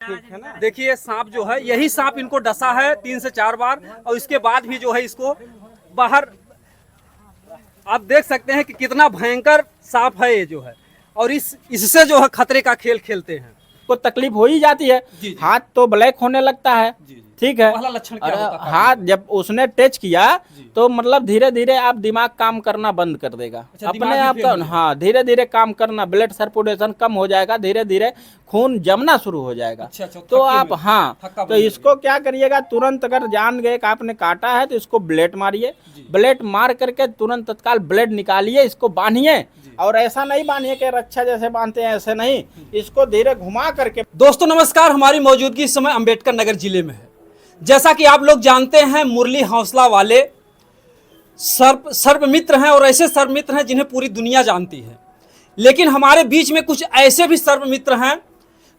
ठीक है ना। देखिए सांप जो है, यही सांप इनको डसा है 3 से 4 बार, और इसके बाद भी जो है इसको बाहर आप देख सकते हैं कि कितना भयंकर सांप है ये जो है, और इससे जो है खतरे का खेल खेलते हैं। को तकलीफ हो ही जाती है। जी। हाथ तो ब्लैक होने लगता है। ठीक है। पहला लक्षण क्या और होता है? हाथ जब उसने टच किया जी। तो मतलब धीरे धीरे आप दिमाग काम करना बंद कर देगा। अच्छा, दिमाग अपने भी आप फेल का हो जाएगा। हाँ धीरे धीरे काम करना, ब्लड सर्कुलेशन कम हो जाएगा, धीरे धीरे खून जमना शुरू हो जाएगा। अच्छा, तो थक्के आप में, हाँ थक्का तो बन इसको क्या करिएगा, तुरंत अगर जान गए कि आपने काटा है तो इसको ब्लेड मारिए। जी। ब्लेड मार करके तुरंत तत्काल ब्लेड निकालिए, इसको बांधिए। और ऐसा नहीं बांधिए कि रक्षा जैसे बांधते हैं, ऐसे नहीं, इसको धीरे घुमा करके। दोस्तों नमस्कार, हमारी मौजूदगी इस समय अंबेडकर नगर जिले में है। जैसा कि आप लोग जानते हैं, मुरली हौसला वाले सर्प मित्र हैं, और ऐसे सर्प मित्र हैं जिन्हें पूरी दुनिया जानती है। लेकिन हमारे बीच में कुछ ऐसे भी सर्प मित्र हैं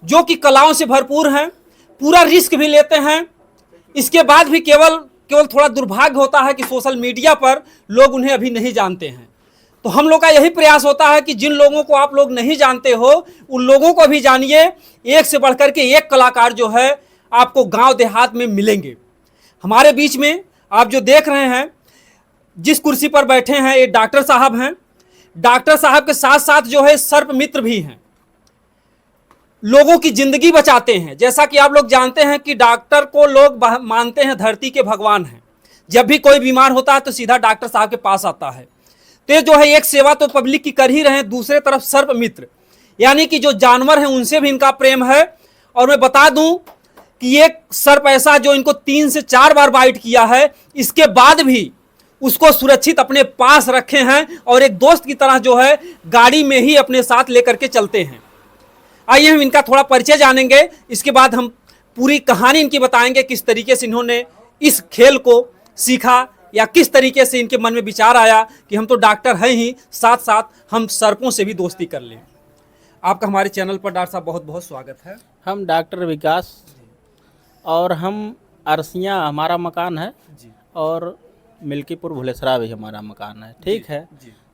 जो कि कलाओं से भरपूर हैं, पूरा रिस्क भी लेते हैं। इसके बाद भी केवल थोड़ा दुर्भाग्य होता है कि सोशल मीडिया पर लोग उन्हें अभी नहीं जानते हैं। तो हम लोग का यही प्रयास होता है कि जिन लोगों को आप लोग नहीं जानते हो, उन लोगों को भी जानिए। एक से बढ़कर के एक कलाकार जो है आपको गांव देहात में मिलेंगे। हमारे बीच में आप जो देख रहे हैं, जिस कुर्सी पर बैठे हैं, ये डॉक्टर साहब हैं। डॉक्टर साहब के साथ साथ जो है सर्प मित्र भी हैं, लोगों की जिंदगी बचाते हैं। जैसा कि आप लोग जानते हैं कि डॉक्टर को लोग मानते हैं धरती के भगवान हैं। जब भी कोई बीमार होता है तो सीधा डॉक्टर साहब के पास आता है। तो ये जो है एक सेवा तो पब्लिक की कर ही रहे हैं, दूसरे तरफ सर्प मित्र यानी कि जो जानवर हैं उनसे भी इनका प्रेम है। और मैं बता दूं कि एक सर्प ऐसा जो इनको 3 से 4 बार बाइट किया है, इसके बाद भी उसको सुरक्षित अपने पास रखे हैं, और एक दोस्त की तरह जो है गाड़ी में ही अपने साथ लेकर के चलते हैं। आइए हम इनका थोड़ा परिचय जानेंगे, इसके बाद हम पूरी कहानी इनकी बताएंगे, किस तरीके से इन्होंने इस खेल को सीखा, या किस तरीके से इनके मन में विचार आया कि हम तो डॉक्टर हैं ही, साथ साथ हम सर्पों से भी दोस्ती कर लें। आपका हमारे चैनल पर डॉक्टर साहब बहुत बहुत स्वागत है। हम डॉक्टर विकास, और हम अरसिया हमारा मकान है, और मिल्कीपुर भुलेसरा भी हमारा मकान है। ठीक है।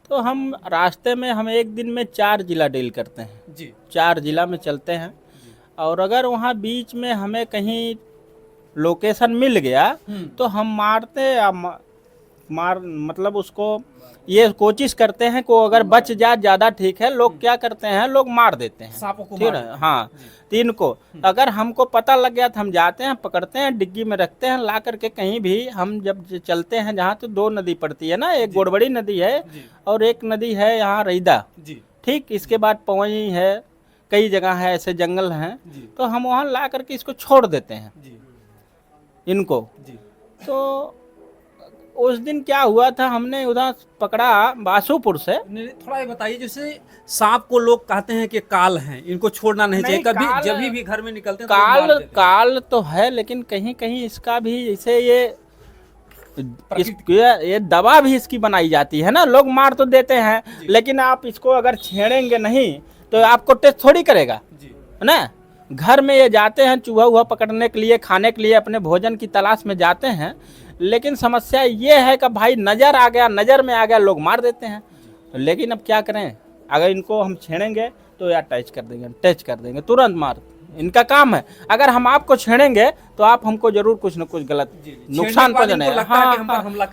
तो हम रास्ते में हम एक दिन में 4 जिला डील करते हैं जी। 4 जिला में चलते हैं। और अगर वहाँ बीच में हमें कहीं लोकेशन मिल गया तो हम मारते मतलब उसको ये कोशिश करते हैं को अगर बच जाए ज़्यादा ठीक है। लोग क्या करते हैं, लोग मार देते हैं सांपों को, ठीक है। हाँ, 3 को अगर हमको पता लग गया तो हम जाते हैं, पकड़ते हैं, डिग्गी में रखते हैं, ला करके कहीं भी हम जब चलते हैं जहाँ तो 2 नदी पड़ती है ना, एक गोड़बड़ी नदी है और एक नदी है यहाँ रईदा। ठीक, इसके बाद पवई है, कई जगह है ऐसे जंगल हैं, तो हम वहाँ ला करके इसको छोड़ देते हैं इनको। तो उस दिन क्या हुआ था, हमने उधर पकड़ा बासुपुर से। थोड़ा ये बताइए, जैसे सांप को लोग कहते हैं कि काल हैं, इनको छोड़ना नहीं चाहिए, कभी जब भी घर में निकलते हैं तो लोग मार देते हैं। काल तो है, लेकिन कहीं कहीं इसका भी जैसे ये दवा भी इसकी बनाई जाती है ना, लोग मार तो देते हैं, लेकिन आप इसको अगर छेड़ेंगे नहीं तो आपको टेस्ट थोड़ी करेगा, है ना। घर में ये जाते हैं चूहा वूहा पकड़ने के लिए, खाने के लिए, अपने भोजन की तलाश में जाते हैं, लेकिन समस्या ये है कि भाई नज़र आ गया, नज़र में आ गया, लोग मार देते हैं। लेकिन अब क्या करें, अगर इनको हम छेड़ेंगे तो या टच कर देंगे तुरंत मार, इनका काम है। अगर हम आपको छेड़ेंगे तो आप हमको जरूर कुछ न कुछ गलत नुकसान पहुंचाएगा।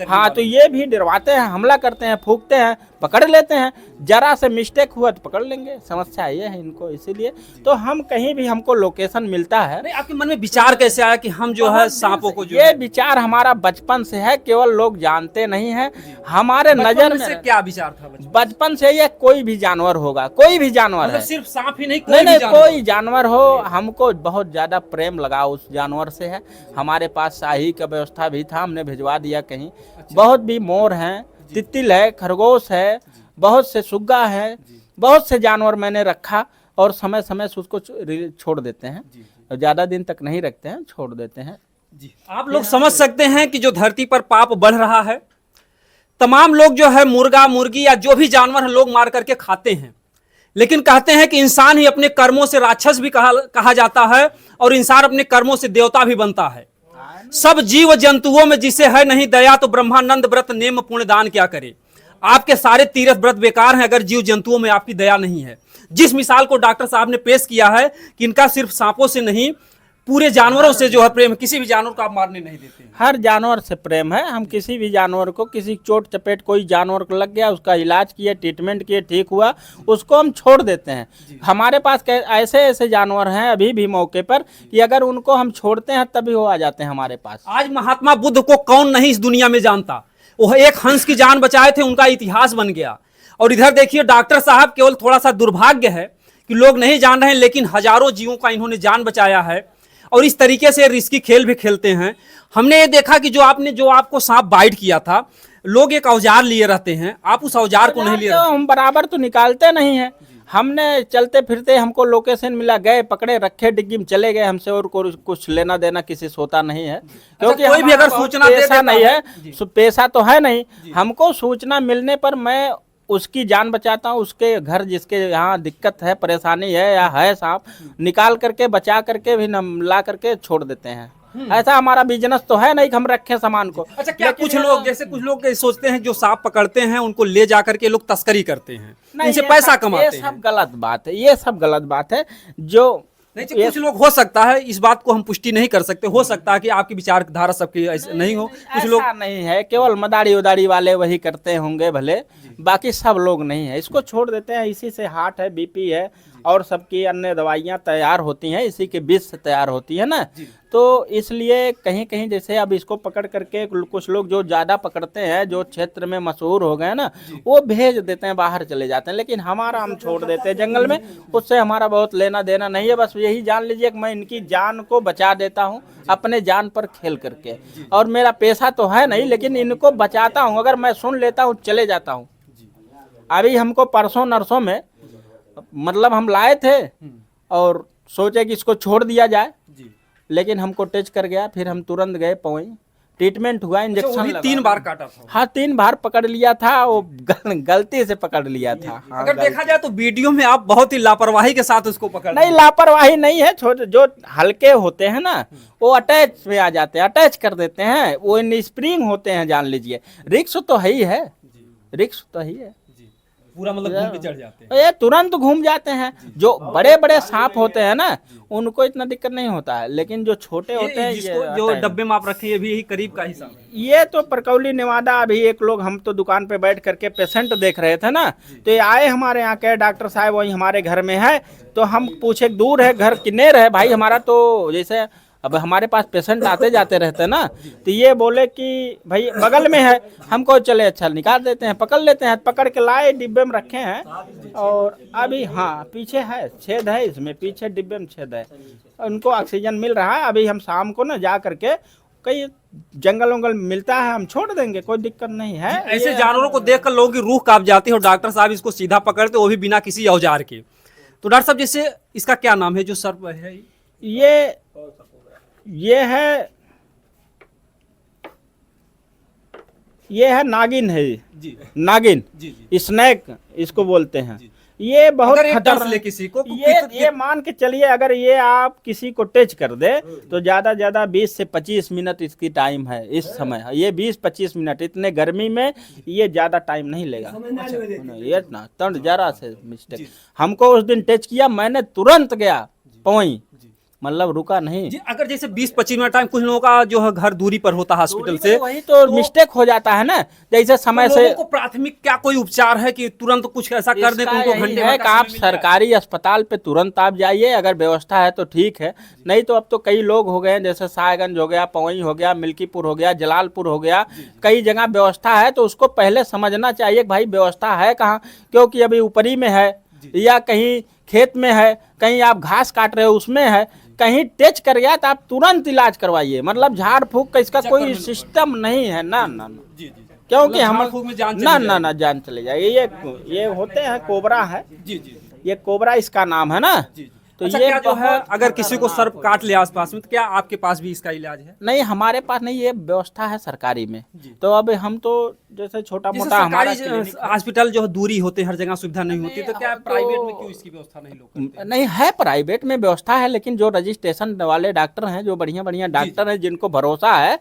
हाँ, तो ये भी डरवाते हैं, हमला करते हैं, फूंकते हैं, पकड़ लेते हैं, जरा से मिस्टेक हुआ तो पकड़ लेंगे। समस्या ये है इनको, इसीलिए तो हम कहीं भी हमको लोकेशन मिलता है। नहीं, आपके मन में विचार कैसे आया कि हम जो है सांपों को ये विचार हमारा बचपन से है, केवल लोग जानते नहीं है। हमारे नजर में क्या विचार था बचपन से, ये कोई भी जानवर होगा, कोई भी जानवर है, सिर्फ सांप ही नहीं, कोई जानवर हो, हमको बहुत ज्यादा प्रेम लगा उस जानवर से है। हमारे पास शाही का व्यवस्था भी था, हमने भिजवा दिया कहीं। बहुत भी मोर हैं, तितिल है, खरगोश है, बहुत से सुग्गा है, बहुत से जानवर मैंने रखा, और समय समय से उसको छोड़ देते हैं, ज्यादा दिन तक नहीं रखते हैं, छोड़ देते हैं। आप लोग समझ सकते हैं कि जो धरती पर पाप बढ़ रहा है, तमाम लोग जो है मुर्गा मुर्गी या जो भी जानवर है लोग मार करके खाते हैं, लेकिन कहते हैं कि इंसान ही अपने कर्मों से राक्षस भी कहा जाता है, और इंसान अपने कर्मों से देवता भी बनता है। सब जीव जंतुओं में जिसे है नहीं दया, तो ब्रह्मानंद व्रत नेम पुण्य दान क्या करे। आपके सारे तीर्थ व्रत बेकार हैं अगर जीव जंतुओं में आपकी दया नहीं है। जिस मिसाल को डॉक्टर साहब ने पेश किया है कि इनका सिर्फ सांपों से नहीं पूरे जानवरों से जो है प्रेम है, किसी भी जानवर को आप मारने नहीं देते हैं। हर जानवर से प्रेम है। हम किसी भी जानवर को, किसी चोट चपेट कोई जानवर को लग गया, उसका इलाज किए, ट्रीटमेंट किए, ठीक हुआ, उसको हम छोड़ देते हैं। हमारे पास ऐसे ऐसे जानवर हैं अभी भी मौके पर कि अगर उनको हम छोड़ते हैं तभी वो आ जाते हैं हमारे पास। आज महात्मा बुद्ध को कौन नहीं इस दुनिया में जानता। वो एक हंस की जान बचाए थे, उनका इतिहास बन गया। और इधर देखिए डॉक्टर साहब, केवल थोड़ा सा दुर्भाग्य है कि लोग नहीं जान रहे हैं, लेकिन हजारों जीवों का इन्होंने जान बचाया है और इस तरीके से रिस्की खेल भी खेलते हैं। हमने ये देखा कि जो आपको सांप बाइट किया था, लोग एक औजार लिए रहते हैं, आप उस औजार को नहीं लिए रहते। हम बराबर तो निकालते नहीं हैं। हमने चलते फिरते हमको लोकेशन मिला, गए, पकड़े, रखे, डिग्गी में चले गए। हमसे और कुछ लेना देना किसी से होता नहीं है, क्योंकि कोई भी अगर सूचना दे पैसा देता नहीं है, पैसा तो है नहीं। हमको सूचना मिलने पर मैं उसकी जान बचाता हूँ। उसके घर जिसके यहाँ दिक्कत है, परेशानी है या है सांप, निकाल करके बचा करके भी ला करके छोड़ देते हैं। ऐसा हमारा बिजनेस तो है नहीं कि हम रखें सामान को। अच्छा, क्या कुछ लोग, जैसे कुछ लोग सोचते हैं जो सांप पकड़ते हैं उनको ले जा करके लोग तस्करी करते हैं, इनसे पैसा कमाते हैं। ये सब गलत बात है, ये सब गलत बात है। जो नहीं, कुछ लोग, हो सकता है, इस बात को हम पुष्टि नहीं कर सकते, हो सकता है कि आपकी विचारधारा सबकी नहीं हो, कुछ लोग नहीं है, केवल मदारी उदारी वाले वही करते होंगे भले, बाकी सब लोग नहीं है। इसको छोड़ देते हैं। इसी से हार्ट है, बीपी है और सबकी अन्य दवाइयाँ तैयार होती हैं, इसी के बीज से तैयार होती है ना। तो इसलिए कहीं कहीं जैसे अब इसको पकड़ करके कुछ लोग जो ज़्यादा पकड़ते हैं, जो क्षेत्र में मशहूर हो गए ना, वो भेज देते हैं, बाहर चले जाते हैं। लेकिन हमारा हम छोड़ देते हैं जंगल में, उससे हमारा बहुत लेना देना नहीं है। बस यही जान लीजिए कि मैं इनकी जान को बचा देता हूँ अपने जान पर खेल करके, और मेरा पैसा तो है नहीं, लेकिन इनको बचाता हूँ। अगर मैं सुन लेता हूँ चले जाता हूँ। अभी हमको परसों नरसों में मतलब हम लाए थे और सोचे कि इसको छोड़ दिया जाए, लेकिन हमको टच कर गया। फिर हम तुरंत गए पवई, ट्रीटमेंट हुआ, इंजेक्शन लगा। 3 बार काटा था। हाँ, 3 बार पकड़ लिया था, वो गलती से पकड़ लिया था। हाँ, अगर देखा जाए तो वीडियो में आप बहुत ही लापरवाही के साथ उसको पकड़। नहीं, लापरवाही नहीं है। छोटे जो हल्के होते हैं ना, वो अटैच में आ जाते हैं, अटैच कर देते हैं। वो स्प्रिंग होते हैं, जान लीजिए। रिक्स तो है ही है, रिक्स तो ही है। पूरा मतलब घूम के चढ़ जाते हैं, ये तुरंत घूम जाते हैं। जो बड़े बड़े सांप होते हैं ना, उनको इतना दिक्कत नहीं होता है, लेकिन जो छोटे होते हैं, जो डब्बे में आप रखे, ये भी यही करीब का हिसाब है। ये तो परकौली नेवादा। अभी एक लोग, हम तो दुकान पे बैठ करके पेशेंट देख रहे थे ना, तो ये आए हमारे यहाँ के डॉक्टर साहब, वही हमारे घर में है। तो हम पूछे दूर है घर किन्नेर है भाई हमारा, तो जैसे अब हमारे पास पेशेंट आते जाते रहते हैं ना, तो ये बोले कि भाई बगल में है। हमको चले अच्छा निकाल देते हैं, पकड़ लेते हैं। पकड़ के लाए, डिब्बे में रखे हैं। और अभी हाँ, पीछे है छेद है, इसमें पीछे डिब्बे में छेद है। उनको ऑक्सीजन मिल रहा है। अभी हम शाम को ना जा करके, कई जंगल वंगल मिलता है, हम छोड़ देंगे, कोई दिक्कत नहीं है। ऐसे जानवरों को देखकर लोगों की रूह कांप जाती है और डॉक्टर साहब इसको सीधा पकड़ते, वो भी बिना किसी औजार के। तो डॉक्टर साहब, जैसे इसका क्या नाम है जो सर्प है? ये है नागिन है जी, नागिन जी। स्नैक इसको बोलते हैं। ये बहुत खतरनाक किसी को ये मान के चलिए, अगर ये आप किसी को टच कर दे तो ज्यादा ज्यादा 20 से 25 मिनट इसकी टाइम है। इस समय ये 20-25 मिनट, इतने गर्मी में ये ज्यादा टाइम नहीं लेगा। ये ना तंड जरा से मिस्टेक, हमको उस दिन टच किया, मैंने तुरंत गया पवई, मतलब रुका नहीं। अगर जैसे 20-25 मिनट टाइम, कुछ लोगों का जो है घर दूरी पर होता है हॉस्पिटल से, वही तो मिस्टेक हो जाता है ना। जैसे समय से लोगों को प्राथमिक क्या कोई उपचार है कि तुरंत कुछ ऐसा कर दे तो उनको घंटे है कि आप सरकारी अस्पताल पे तुरंत आप जाइए, अगर व्यवस्था है तो ठीक है। नहीं तो अब तो कई लोग हो गए हैं, जैसे साहेबगंज हो गया, पवई हो गया, मिल्कीपुर हो गया, जलालपुर हो गया, कई जगह व्यवस्था है। तो उसको पहले समझना चाहिए कि भाई व्यवस्था है कहाँ, क्योंकि अभी ऊपरी में है या कहीं खेत में है, कहीं आप घास काट रहे हो उसमें है, कहीं टच कर गया तो आप तुरंत इलाज करवाइए। मतलब झाड़ फूक का इसका कोई सिस्टम नहीं है ना ना ना, क्योंकि हम ना जान चले जाएगी। ये होते हैं कोबरा है जी, ये कोबरा इसका नाम है ना। तो अच्छा, ये क्या जो है अगर किसी को सर्प काट ले आसपास में, तो क्या आपके पास भी इसका इलाज है? नहीं, हमारे पास नहीं, ये व्यवस्था है सरकारी में। तो अब हम तो जैसे छोटा मोटा हमारा हॉस्पिटल जो दूरी होते हैं, हर जगह सुविधा नहीं होती, तो क्या प्राइवेट में क्यों इसकी व्यवस्था नहीं लोग? नहीं है, प्राइवेट में व्यवस्था है, लेकिन जो रजिस्ट्रेशन वाले डॉक्टर हैं, जो बढ़िया बढ़िया डॉक्टर हैं, जिनको भरोसा है,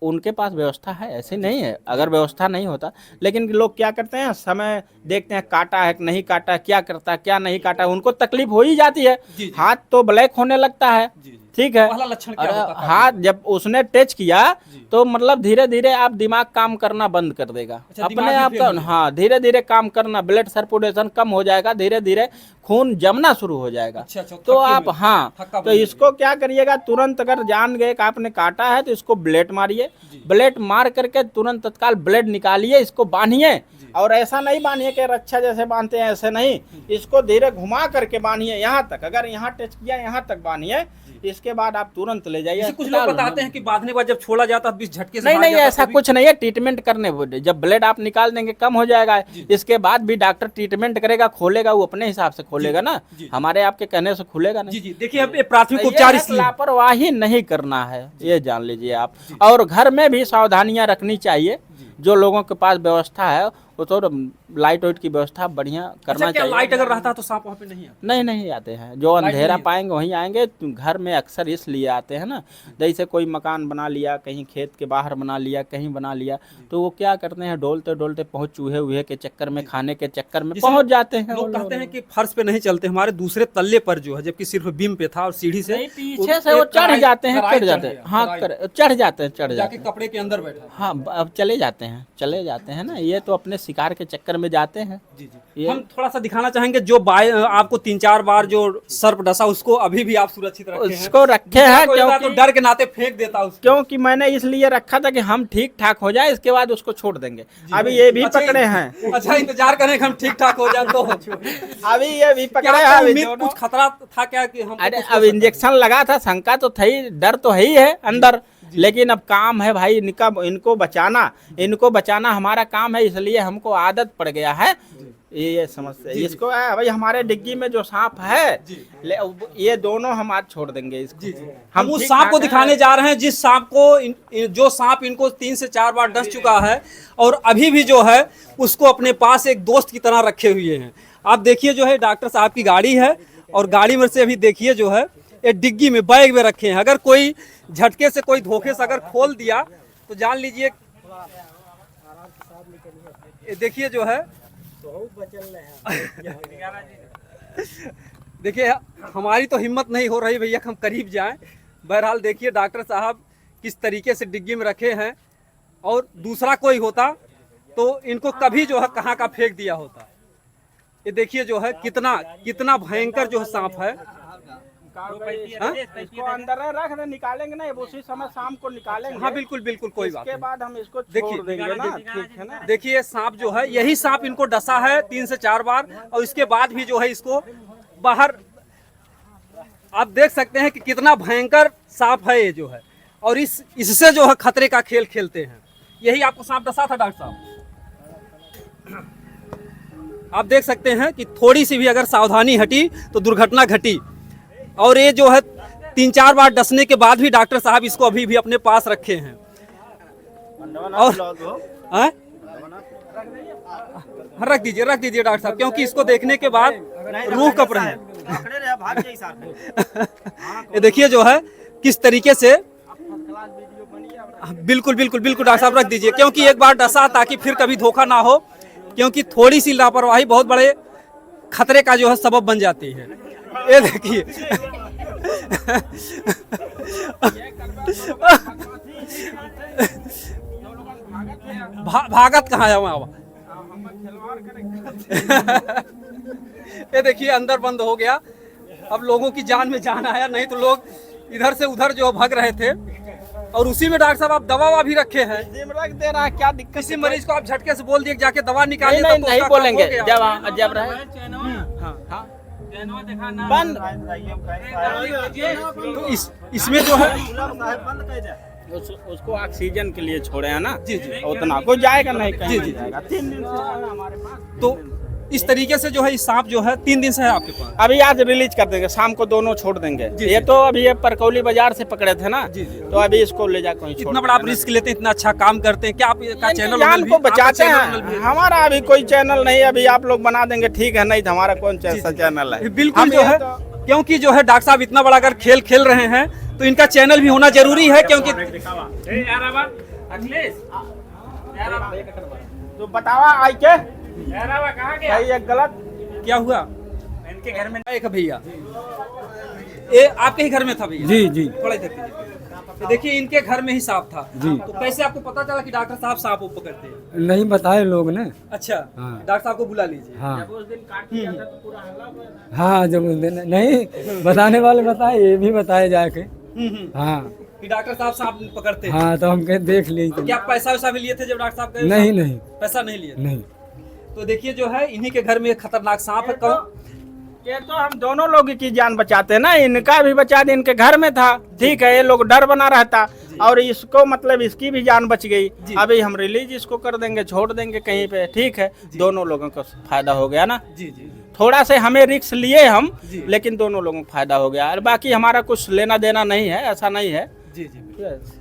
उनके पास व्यवस्था है, ऐसे नहीं है, अगर व्यवस्था नहीं होता। लेकिन लोग क्या करते हैं, समय देखते हैं काटा है कि नहीं काटा, क्या करता क्या नहीं काटा, उनको तकलीफ हो ही जाती है। जी, जी। हाथ तो ब्लैक होने लगता है, ठीक है। पहला लक्षण क्या और होता है? हाथ जब उसने टच किया जी। तो मतलब धीरे धीरे आप दिमाग काम करना बंद कर देगा, अच्छा, दिमाग अपने भी आप फेल का। हो जाएगा। हाँ, धीरे धीरे काम करना, ब्लड सर्कुलेशन कम हो जाएगा, धीरे धीरे खून जमना शुरू हो जाएगा। अच्छा, तो थक्के आप में, हाँ, थक्का तो बन इसको क्या करिएगा, तुरंत अगर जान गए कि आपने काटा है तो इसको ब्लेड मारिए, ब्लेड मार करके तुरंत तत्काल ब्लेड निकालिए, इसको बांधिए। और ऐसा नहीं बांधिए कि रक्षा जैसे बांधते हैं, ऐसे नहीं, इसको धीरे घुमा करके बांधिए यहाँ तक, अगर यहाँ टच किया यहाँ तक बांधिए, इसके बाद आप तुरंत ले जाइए जैसे कुछ लोग अस्पताल। बताते हैं कि बांधने के बाद जब छोड़ा जाता है 20 झटके से नहीं भाग नहीं, जाता है, ऐसा तभी- कुछ नहीं है, ट्रीटमेंट करने जब ब्लड आप निकाल देंगे कम हो जाएगा, इसके बाद भी डॉक्टर ट्रीटमेंट करेगा, खोलेगा, वो अपने हिसाब से खोलेगा ना, हमारे आपके कहने से खुलेगा नहीं। जी जी, देखिए अब ये प्राथमिक ये उपचार है, इसलिए लापरवाही नहीं करना है, ये जान लीजिए आप। और घर में भी सावधानियां रखनी चाहिए, जो लोगों के पास व्यवस्था है वो तो लाइट वाइट की व्यवस्था बढ़िया करना अच्छा, क्या चाहिए। लाइट अगर रहता तो सांप वहाँ पे नहीं आता? नहीं नहीं आते हैं, जो लाइट अंधेरा नहीं पाएंगे वहीं आएंगे। घर में अक्सर इसलिए आते हैं ना, जैसे कोई मकान बना लिया, कहीं खेत के बाहर बना लिया, कहीं बना लिया, तो वो क्या करते हैं, डोलते डोलते पहुँच चूहे वूहे के चक्कर में, खाने के चक्कर में जिसे पहुँच जाते हैं। लोग कहते हैं कि फर्श पे नहीं चलते, हमारे दूसरे तल्ले पर जो है, जबकि सिर्फ बीम पे था और सीढ़ी से नहीं, पीछे से वो चढ़ जाते हैं, चढ़ जाते हैं, हाँ चढ़ जाते हैं, चढ़ जाते जाके हैं। कपड़े के अंदर बैठा। हाँ, अब चले जाते हैं, चले जाते हैं ना, ये तो अपने शिकार के चक्कर में जाते हैं। जी जी, ये- हम थोड़ा सा दिखाना चाहेंगे जो आपको 3-4 बार जो सर्प डसा, उसको अभी भी आप सुरक्षित रखे हैं। उसको रखे हैं कोई होता तो क्योंकि डर के नाते फेंक देता उसको। क्योंकि मैंने इसलिए रखा था कि हम ठीक ठाक हो जाए, इसके बाद उसको छोड़ देंगे। अभी ये भी अच्छा, पकड़े हैं, अच्छा, इंतजार करें कि हम ठीक ठाक हो जाए तो अभी ये भी क्या पकड़े हैं, आपको अभी उम्मीद दोनों। कुछ खतरा था क्या कि हम? अरे अब इंजेक्शन लगा था, शंका तो थी, डर तो है ही है अंदर, लेकिन अब काम है भाई इनको बचाना हमारा काम है, इसलिए हमको आदत पड़ गया है। ये समझते इसको भाई, हमारे डिग्गी में जो सांप है, ये दोनों हम आज छोड़ देंगे इसको। हम उस ठीक सांप को ठाक दिखाने हैं। जा रहे हैं जिस सांप को जो सांप इनको 3 से 4 बार डस चुका है, और अभी भी जो है उसको अपने पास एक दोस्त की तरह रखे हुए हैं। आप देखिए जो है डॉक्टर साहब की गाड़ी है, और गाड़ी में से अभी देखिए जो है ये डिग्गी में बैग में रखे हैं। अगर कोई झटके से, कोई धोखे से अगर खोल दिया तो जान लीजिए, ये देखिए जो है देखिए हमारी तो हिम्मत नहीं हो रही भैया हम करीब जाएं। बहरहाल देखिए डॉक्टर साहब किस तरीके से डिग्गी में रखे हैं, और दूसरा कोई होता तो इनको कभी जो है कहाँ का फेंक दिया होता। ये देखिए जो है कितना भयंकर जो है सांप है। हाँ? इसको अंदर रख दे, निकालेंगे ना, उसी समय शाम को निकालेंगे। हाँ बिल्कुल बिल्कुल, कोई बात इसके नहीं। बाद हम इसको देखिए, छोड़ देंगे ना, ठीक है ना। देखिए सांप जो है, यही सांप इनको डसा है 3 से 4 बार, और इसके बाद भी जो है इसको बाहर, आप देख सकते हैं कि कितना भयंकर सांप है ये जो है, और इससे जो है खतरे का खेल खेलते हैं। यही आपको सांप डसा था डॉक्टर साहब? आप देख सकते हैं कि थोड़ी सी भी अगर सावधानी हटी तो दुर्घटना घटी, और ये जो है 3-4 बार डसने के बाद भी डॉक्टर साहब इसको अभी भी अपने पास रखे हैं। और हाँ? रख दीजिए डॉक्टर साहब, क्योंकि इसको देखने के बाद रूह कप रहे हैं। ये देखिए जो है किस तरीके से, बिल्कुल डॉक्टर साहब रख दीजिए, क्योंकि एक बार डसा ताकि फिर कभी धोखा ना हो, क्योंकि थोड़ी सी लापरवाही बहुत बड़े खतरे का जो है सबब बन जाती है। ये देखिए भागत कहाँ है वहाँ? ये देखिए अंदर बंद हो गया, अब लोगों की जान में जान आया, नहीं तो लोग इधर से उधर जो भाग रहे थे। और उसी में डॉक्टर साहब आप दवा भी रखे हैं, रख दे रहा है, क्या दिक्कत? किसी मरीज को आप झटके से बोल दिए जाके दवा निकालिए, नहीं तब तो नहीं उसका काम बोलेंगे, हो गया। जब रहे बंद, तो इसमें जो है उसको ऑक्सीजन के लिए छोड़े हैं ना। जी जी, उतना कोई जाएगा नहीं, कहीं जी, नहीं जी। जाएगा। 3 दिन से है हमारे पास। तो इस तरीके से जो है इस सांप जो है 3 दिन से है आपके पास। अभी आज रिलीज कर देंगे, शाम को दोनों छोड़ देंगे। जी, ये जी। तो अभी ये परकौली बाजार से पकड़े थे ना, जी, जी। तो अभी इसको ले जा कहीं छोड़ इतना बड़ा आप देंगे ना। रिस्क लेते हैं, इतना अच्छा काम करते हैं, क्या आपका चैनल जान को बचाते हैं। हमारा अभी कोई चैनल नहीं, अभी आप लोग बना देंगे ठीक है, नहीं तो हमारा कौन चैनल है। बिल्कुल हम जो ये है, तो- क्योंकि जो है डॉक्टर साहब इतना बड़ा अगर खेल खेल रहे हैं तो इनका चैनल भी होना जरूरी है, क्योंकि अखिलेश तो बतावा आई के सही है गलत। क्या हुआ? इनके घर में एक भैया, ये आपके ही घर में था भैया? जी जी थोड़ा इधर कीजिए। तो देखिए इनके घर में ही सांप था जी। तो कैसे आपको पता चला कि डॉक्टर साहब सांप को पकड़ते हैं? नहीं बताए लोग ने। अच्छा, हाँ। डॉक्टर साहब को बुला लीजिए। हाँ उस दिन काट दिया था तो पूरा हल्ला हुआ था। हाँ जब उस दिन नहीं बताने वाले बताए, ये भी बताए जाके। हाँ कि डॉक्टर साहब सांप पकड़ते हैं। हाँ तो हम कहे देख लिए तो क्या पैसा वैसा भी लिए थे जब डॉक्टर साहब गए? नहीं नहीं पैसा नहीं लिए थे। नहीं। तो देखिए जो है इन्हीं के घर में एक खतरनाक सांप है। कौन? ये तो हम दोनों लोग की जान बचाते हैं ना, इनका भी बचा दे, इनके घर में था ठीक है, ये लोग डर बना रहता और इसको मतलब इसकी भी जान बच गई। अभी हम रिलीज इसको कर देंगे, छोड़ देंगे कहीं पे, ठीक है, दोनों लोगों को फायदा हो गया ना। जी जी थोड़ा से हमें रिस्क लिए हम, जी। लेकिन दोनों लोगों को फायदा हो गया और बाकी हमारा कुछ लेना देना नहीं है, ऐसा नहीं है। जी जी।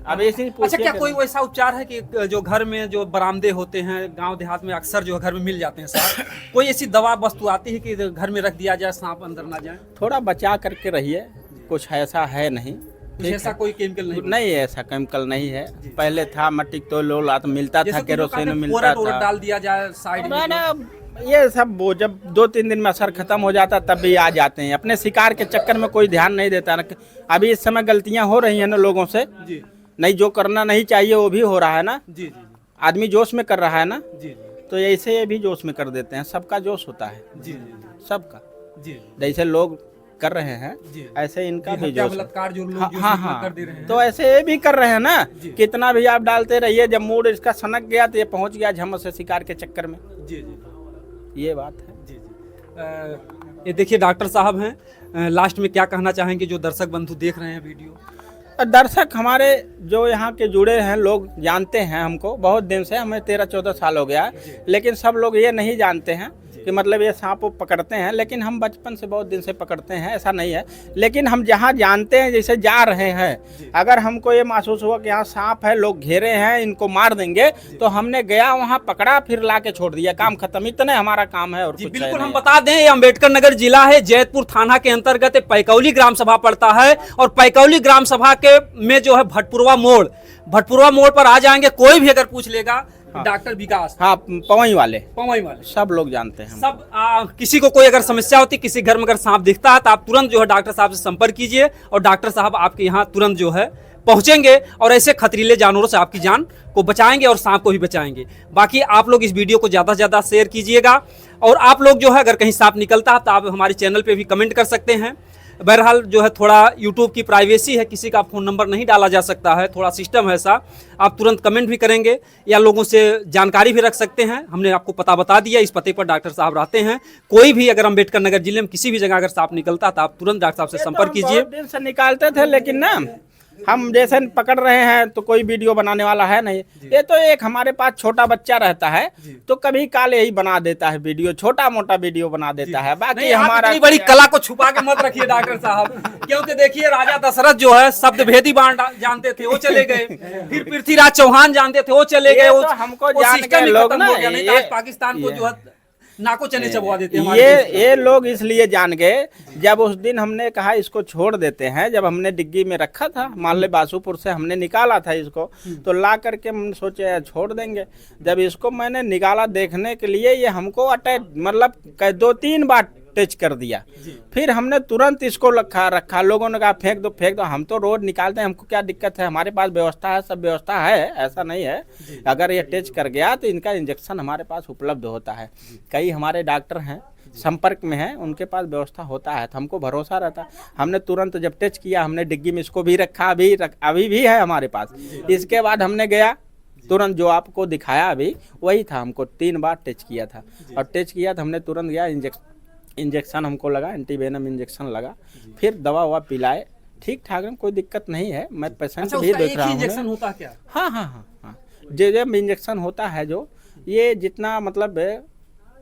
अब इसी अच्छा, क्या कोई वैसा उपचार है कि जो घर में जो बरामदे होते हैं गांव देहात में अक्सर जो घर में मिल जाते हैं सांप, कोई ऐसी दवा वस्तु आती है कि घर में रख दिया जाए सांप अंदर ना जाए? थोड़ा बचा करके रहिए, कुछ ऐसा है नहीं। कुछ ऐसा कोई केमिकल नहीं? नहीं ऐसा केमिकल नहीं है। पहले था मट्टी तो लोला तो मिलता था, केरोसिन मिलता पोरट था। डाल दिया जाए साइड में? ना ये सब वो जब 2-3 दिन में असर खत्म हो जाता तब भी आ जाते हैं। अपने शिकार के चक्कर में कोई ध्यान नहीं देता ना। अभी इस समय गलतियां हो रही हैं ना लोगों से, जी नहीं जो करना नहीं चाहिए वो भी हो रहा है ना। जी जी आदमी जोश में कर रहा है ना, जी जी तो ऐसे ये भी जोश में कर देते हैं। सबका जोश होता है, जी जी सबका। जी जैसे लोग कर रहे हैं जी। ऐसे इनका भी हत्या जोश है। बलात्कार जो लोग हाँ जो हाँ इसमें हाँ, कर दे रहे हैं। तो ऐसे ये भी कर रहे हैं ना। जी। कितना भी आप डालते रहिए, जब मूड इसका सनक गया तो ये पहुंच गया झमस से शिकार के चक्कर में। जी जी ये बात है। जी जी। ये देखिए डॉक्टर साहब हैं, लास्ट में क्या कहना चाहेंगे जो दर्शक बंधु देख रहे हैं वीडियो? दर्शक हमारे जो यहाँ के जुड़े हैं लोग जानते हैं हमको बहुत दिन से, हमें 13-14 साल हो गया है, लेकिन सब लोग ये नहीं जानते हैं कि मतलब ये सांप पकड़ते हैं। लेकिन हम बचपन से बहुत दिन से पकड़ते हैं, ऐसा नहीं है। लेकिन हम जहाँ जानते हैं, जैसे जा रहे हैं, अगर हमको ये महसूस हुआ कि यहाँ सांप है, लोग घेरे हैं, इनको मार देंगे, तो हमने गया वहाँ पकड़ा, फिर ला के छोड़ दिया, काम खत्म। इतने हमारा काम है और जी कुछ बिल्कुल। है हम नहीं। बता दें ये अम्बेडकर नगर जिला है, जैतपुर थाना के अंतर्गत पैकौली ग्राम सभा पड़ता है और पैकौली ग्राम सभा के में जो है भटपुरवा मोड़ पर आ जाएंगे। कोई भी अगर पूछ लेगा डॉक्टर विकास, हाँ, पवई वाले सब लोग जानते हैं। सब किसी को कोई अगर समस्या होती, किसी घर में अगर सांप दिखता है तो आप तुरंत जो है डॉक्टर साहब से संपर्क कीजिए और डॉक्टर साहब आपके यहाँ तुरंत जो है पहुंचेंगे और ऐसे खतरीले जानवरों से आपकी जान को बचाएंगे और सांप को भी बचाएंगे। बाकी आप लोग इस वीडियो को ज़्यादा से ज़्यादा शेयर कीजिएगा और आप लोग जो है अगर कहीं सांप निकलता है तो आप हमारे चैनल पे भी कमेंट कर सकते हैं। बहरहाल जो है थोड़ा यूट्यूब की प्राइवेसी है, किसी का फ़ोन नंबर नहीं डाला जा सकता है, थोड़ा सिस्टम है ऐसा। आप तुरंत कमेंट भी करेंगे या लोगों से जानकारी भी रख सकते हैं। हमने आपको पता बता दिया, इस पते पर डॉक्टर साहब रहते हैं। कोई भी अगर अम्बेडकर नगर जिले में किसी भी जगह अगर सांप निकलता है तो आप तुरंत डॉक्टर साहब से संपर्क कीजिए। दिन से निकालते थे, लेकिन ना हम जैसे पकड़ रहे हैं तो कोई वीडियो बनाने वाला है नहीं। ये तो एक हमारे पास छोटा बच्चा रहता है तो कभी काल यही बना देता है वीडियो, छोटा मोटा वीडियो बना देता है। बाकी नहीं, आप हमारा इतनी बड़ी कला को छुपा के मत रखिए डॉक्टर साहब, क्योंकि देखिए राजा दशरथ जो है शब्द भेदी बाण जानते थे, वो चले गए। फिर पृथ्वीराज चौहान जानते थे, वो चले गए। ये तो हमको वो जान सिस्टम के ही लोग खत्म हो ना, गया, नहीं तो ये- आज पाकिस्तान को जो है नाको चने चबवा देते हैं हमारे देश ये लोग इसलिए जान गए, जब उस दिन हमने कहा इसको छोड़ देते हैं, जब हमने डिग्गी में रखा था, मान ले बासुपुर से हमने निकाला था इसको, तो ला करके हम सोचे छोड़ देंगे। जब इसको मैंने निकाला देखने के लिए, ये हमको अटैक मतलब 2-3 बार टच कर दिया। फिर हमने तुरंत इसको रखा। लोगों ने कहा फेंक दो। हम तो रोज निकालते हैं, हमको क्या दिक्कत है, हमारे पास व्यवस्था है, सब व्यवस्था है, ऐसा नहीं है। अगर ये टच कर गया तो इनका इंजेक्शन हमारे पास उपलब्ध होता है। कई हमारे डॉक्टर हैं संपर्क में हैं, उनके पास व्यवस्था होता है, तो हमको भरोसा रहता है। हमने तुरंत जब टच किया, हमने डिग्गी में इसको भी रखा, अभी भी है हमारे पास। इसके बाद हमने गया तुरंत, जो आपको दिखाया अभी वही था, हमको 3 बार टच किया था और टच किया तो हमने तुरंत गया, इंजेक्शन हमको लगा, एंटीवेनम इंजेक्शन लगा, फिर दवा ववा पिलाए, ठीक ठाक है, कोई दिक्कत नहीं है। मैं पेशेंट अच्छा, भी उसका देख एक रहा ही हूँ। इंजेक्शन होता है क्या? हाँ। जब इंजेक्शन होता है, जो ये जितना मतलब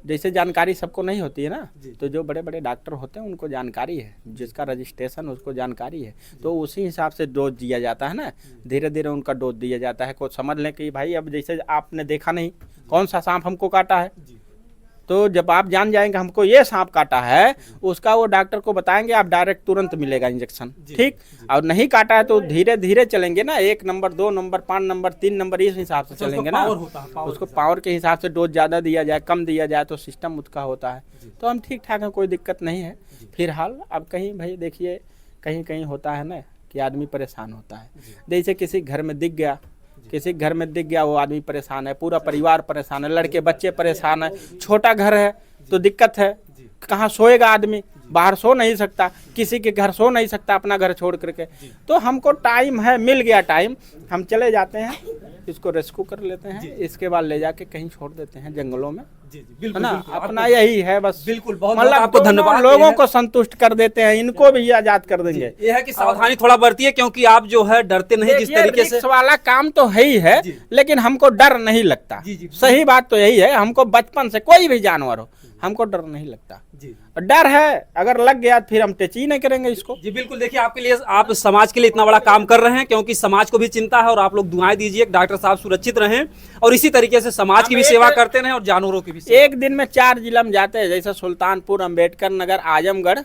जैसे जानकारी सबको नहीं होती है ना, तो जो बड़े बड़े डॉक्टर होते हैं उनको जानकारी है, जिसका रजिस्ट्रेशन उसको जानकारी है, तो उसी हिसाब से डोज दिया जाता है ना। धीरे धीरे उनका डोज दिया जाता है। कुछ समझ लें कि भाई अब जैसे आपने देखा नहीं कौन सा सांप हमको काटा है, तो जब आप जान जाएंगे हमको ये सांप काटा है, उसका वो डॉक्टर को बताएंगे, आप डायरेक्ट तुरंत मिलेगा इंजेक्शन, ठीक। और नहीं काटा है तो धीरे धीरे चलेंगे ना, 1 नंबर 2 नंबर 5 नंबर 3 नंबर इस हिसाब से चलेंगे ना। उसको पावर के हिसाब से डोज ज़्यादा दिया जाए कम दिया जाए तो सिस्टम उसका होता है। तो हम ठीक ठाक हैं, कोई दिक्कत नहीं है फिलहाल। अब कहीं भाई देखिए कहीं कहीं होता है ना कि आदमी परेशान होता है, जैसे किसी घर में दिख गया, किसी घर में दिख गया वो आदमी परेशान है, पूरा परिवार परेशान है, लड़के बच्चे परेशान है, छोटा घर है तो दिक्कत है, कहाँ सोएगा आदमी, बाहर सो नहीं सकता, किसी के घर सो नहीं सकता अपना घर छोड़ करके। तो हमको टाइम है, मिल गया टाइम, हम चले जाते हैं, इसको रेस्क्यू कर लेते हैं, इसके बाद ले जाके कहीं छोड़ देते हैं जंगलों में, है ना। अपना यही है बस, बिल्कुल, बहुत मतलब आपको धन्यवाद। लोगों को संतुष्ट कर देते हैं, इनको भी आजाद कर देंगे। ये है कि सावधानी थोड़ा बरतिए, क्योंकि आप जो है डरते नहीं जिस तरीके से। रिस्क वाला काम तो है ही है, लेकिन हमको डर नहीं लगता। सही बात तो यही है, हमको बचपन से कोई भी जानवर हो हमको डर नहीं लगता। डर है अगर लग गया फिर हम टच ही नहीं करेंगे इसको। जी बिल्कुल, देखिए आपके लिए, आप समाज के लिए इतना बड़ा काम कर रहे हैं, क्योंकि समाज को भी चिंता है, और आप लोग दुआएं दीजिए डॉक्टर साहब सुरक्षित रहें और इसी तरीके से समाज की भी सेवा करते रहें और जानवरों की भी सेवा। एक दिन में 4 जिला में जाते हैं, जैसे सुल्तानपुर, अम्बेडकर नगर, आजमगढ़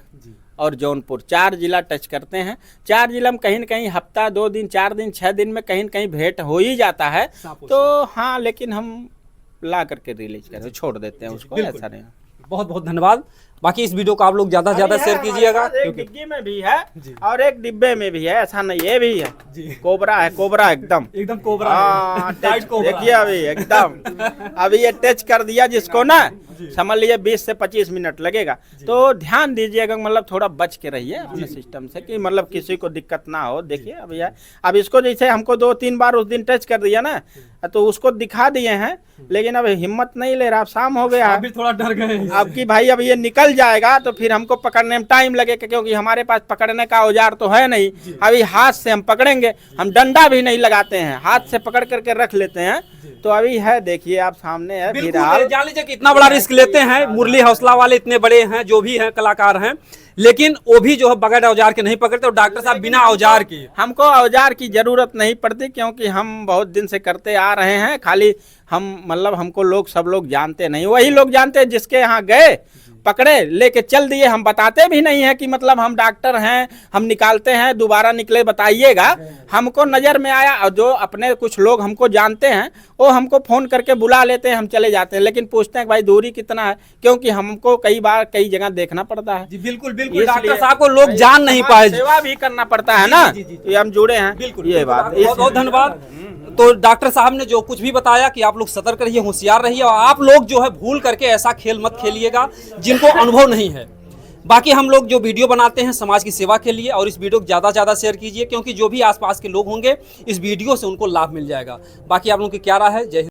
और जौनपुर, 4 जिला टच करते हैं। 4 जिला में कहीं न कहीं हफ्ता 2 दिन 4 दिन 6 दिन में कहीं न कहीं भेंट हो ही जाता है। तो हाँ, लेकिन हम ला करके रिलीज करते, छोड़ देते हैं उसको, ऐसा नहीं। बहुत बहुत धन्यवाद। बाकी इस वीडियो को आप लोग ज्यादा से ज्यादा शेयर कीजिएगा। एक डिब्बी में भी है और एक डिब्बे में भी है, ऐसा नहीं, ये भी है कोबरा है, कोबरा एकदम कोबरा है। देखिए अभी एकदम अभी ये टच कर दिया जिसको ना, समझ लीजिए 20 से 25 मिनट लगेगा। तो ध्यान दीजिएगा, मतलब थोड़ा बच के रहिए अपने सिस्टम से, कि मतलब किसी को दिक्कत ना हो। देखिए अभी अब इसको जैसे हमको 2-3 बार उस दिन टच कर दिया ना, तो उसको दिखा दिए हैं, लेकिन अब हिम्मत नहीं ले रहा, अब शाम हो गया, अभी थोड़ा डर गए अब कि भाई अब ये निकल जाएगा तो फिर हमको पकड़ने में टाइम लगेगा, क्योंकि हमारे पास पकड़ने का औजार तो है नहीं। अभी हाथ से हम पकड़ेंगे, हम डंडा भी नहीं लगाते हैं, हाथ से पकड़ करके रख लेते हैं। तो अभी है, देखिए आप सामने है फिलहाल। जान लीजिए कि इतना बड़ा रिस्क लेते हैं मुरली हौसला वाले, इतने बड़े हैं जो भी हैं कलाकार हैं, लेकिन वो भी जो है बगैर औजार के नहीं पकड़ते, और डॉक्टर साहब बिना औजार के। हमको औजार की जरूरत नहीं पड़ती, क्योंकि हम बहुत दिन से करते आ रहे हैं। खाली हम मतलब हमको लोग सब लोग जानते नहीं, वही लोग जानते हैं जिसके यहाँ गए, पकड़े, लेके चल दिए। हम बताते भी नहीं है कि मतलब हम डॉक्टर हैं, हम निकालते हैं, दोबारा निकले बताइएगा। हमको नज़र में आया, और जो अपने कुछ लोग हमको जानते हैं वो हमको फ़ोन करके बुला लेते हैं, हम चले जाते हैं, लेकिन पूछते हैं कि भाई दूरी कितना है, क्योंकि हमको कई बार कई जगह देखना पड़ता है। जी बिल्कुल बिल्कुल, डॉक्टर साहब को लोग जान नहीं पाए, सेवा भी करना पड़ता है ना, ये हम जुड़े हैं। बिल्कुल, ये बात, बहुत बहुत धन्यवाद। तो डॉक्टर साहब ने जो कुछ भी बताया कि आप लोग सतर्क रहिए, होशियार रहिए, और आप लोग जो है भूल करके ऐसा खेल मत खेलिएगा जिनको अनुभव नहीं है। बाकी हम लोग जो वीडियो बनाते हैं समाज की सेवा के लिए, और इस वीडियो को ज़्यादा से ज़्यादा शेयर कीजिए, क्योंकि जो भी आसपास के लोग होंगे इस वीडियो से उनको लाभ मिल जाएगा। बाकी आप लोगों की क्या राय है? जय हिंद।